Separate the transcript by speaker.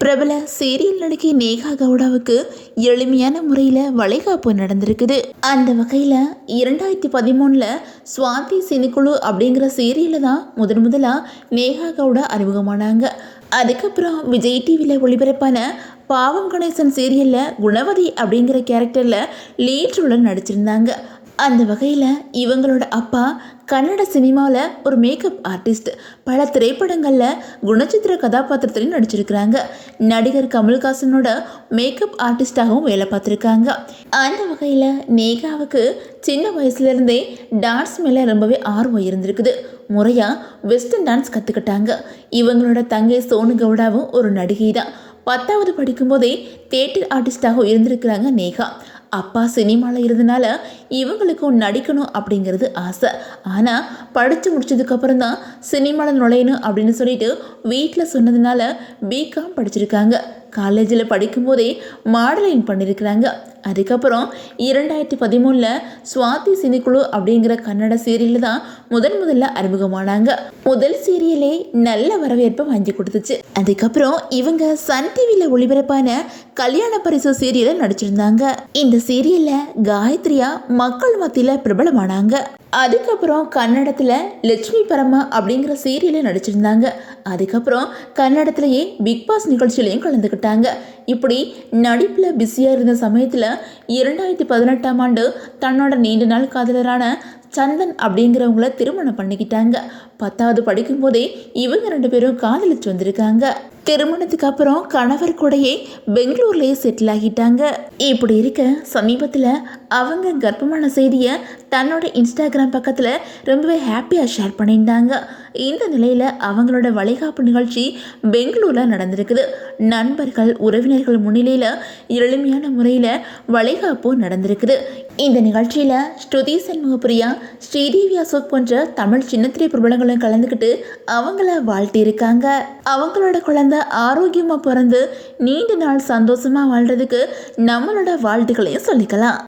Speaker 1: பிரபல சீரியல் நடிகை நேஹா கவுடாவுக்கு எளிமையான முறையில் வளைகாப்பு நடந்திருக்குது. அந்த வகையில் 2013 சுவாதி சினிக்குழு அப்படிங்கிற சீரியலில் தான் முதலாக நேஹா கவுடா அறிமுகமானாங்க. அதுக்கப்புறம் விஜய் டிவியில் ஒளிபரப்பான பாவம் கணேசன் சீரியலில் குணவதி அப்படிங்கிற கேரக்டரில் லீட் ரோலில் நடிச்சிருந்தாங்க. அந்த வகையில் இவங்களோட அப்பா கன்னட சினிமாவில் ஒரு மேக்கப் ஆர்டிஸ்ட். பல திரைப்படங்களில் குணச்சித்திர கதாபாத்திரத்திலையும் நடிச்சிருக்கிறாங்க. நடிகர் கமல்ஹாசனோட மேக்கப் ஆர்டிஸ்டாகவும் வேலை பார்த்துருக்காங்க. அந்த வகையில் நேகாவுக்கு சின்ன வயசுலேருந்தே டான்ஸ் மேலே ரொம்பவே ஆர்வம் இருந்திருக்குது. முறையாக வெஸ்டர்ன் டான்ஸ் கற்றுக்கிட்டாங்க. இவங்களோட தங்கை சோனு கவுடாவும் ஒரு நடிகை தான். 10வது படிக்கும்போதே தியேட்டர் ஆர்டிஸ்டாகவும் இருந்திருக்கிறாங்க நேகா. அப்பா சினிமாவில் இருந்தனால இவங்களுக்கும் நடிக்கணும் அப்படிங்கிறது ஆசை. ஆனால் படித்து முடிச்சதுக்கப்புறம் தான் சினிமாவில் நுழையணும் அப்படின்னு சொல்லிட்டு வீட்டில் சொன்னதுனால பிகாம் படிச்சிருக்காங்க. காலேஜில் படிக்கும்போதே மாடலிங் பண்ணியிருக்கிறாங்க. அதுக்கப்புறம் 2013 சுவாதி சினிக்குழு அப்படிங்கிற கன்னட சீரியலில் தான் முதல்ல அறிமுகமானாங்க. முதல் சீரியலே நல்ல வரவேற்பை வாங்கி கொடுத்துச்சு. அதுக்கப்புறம் இவங்க சன் டிவியில் ஒளிபரப்பான கல்யாண பரிசு சீரியலில் நடிச்சிருந்தாங்க. இந்த சீரியலில் காயத்ரியா மக்கள் மத்தியில் பிரபலமானாங்க. அதுக்கப்புறம் கன்னடத்தில் லட்சுமி பரமா அப்படிங்கிற சீரியலில் நடிச்சிருந்தாங்க. அதுக்கப்புறம் கன்னடத்திலேயே பிக் பாஸ் நிகழ்ச்சியிலையும் கலந்துக்கிட்டாங்க. இப்படி நடிப்பில் பிஸியாக இருந்த சமயத்தில் 2018ஆம் ஆண்டு தன்னோட நீண்ட நாள் காதலரான சந்தன் அப்படிங்கிறவங்கள திருமணம் பண்ணிக்கிட்டாங்க. 10வது படிக்கும்போதே இவங்க 2 பேரும் காதலிச்சு வந்திருக்காங்க. திருமணத்துக்கு அப்புறம் கணவர் கூடயே பெங்களூர்லேயே செட்டில் ஆகிட்டாங்க. இப்படி இருக்க சமீபத்தில் அவங்க கர்ப்பமான செய்தியை தன்னோட இன்ஸ்டாகிராம் பக்கத்தில் ரொம்பவே ஹாப்பியாக ஷேர் பண்ணியிருந்தாங்க. இந்த நிலையில் அவங்களோட வளைகாப்பு நிகழ்ச்சி பெங்களூரில் நடந்திருக்குது. நண்பர்கள் உறவினர்கள் முன்னிலையில் எளிமையான முறையில் வளைகாப்பு நடந்திருக்குது. இந்த நிகழ்ச்சியில் ஸ்ருதி சண்முகப்பிரியா, ஸ்ரீதேவி அசோக் போன்ற தமிழ் சின்னத்திரை பிரபலங்களும் கலந்துக்கிட்டு அவங்கள வாழ்த்தியிருக்காங்க. அவங்களோட குழந்தை ஆரோக்கியமாக பிறந்து நீண்ட நாள் சந்தோஷமாக வாழ்றதுக்கு நம்மளோட வாழ்த்துக்களையும் சொல்லிக்கலாம்.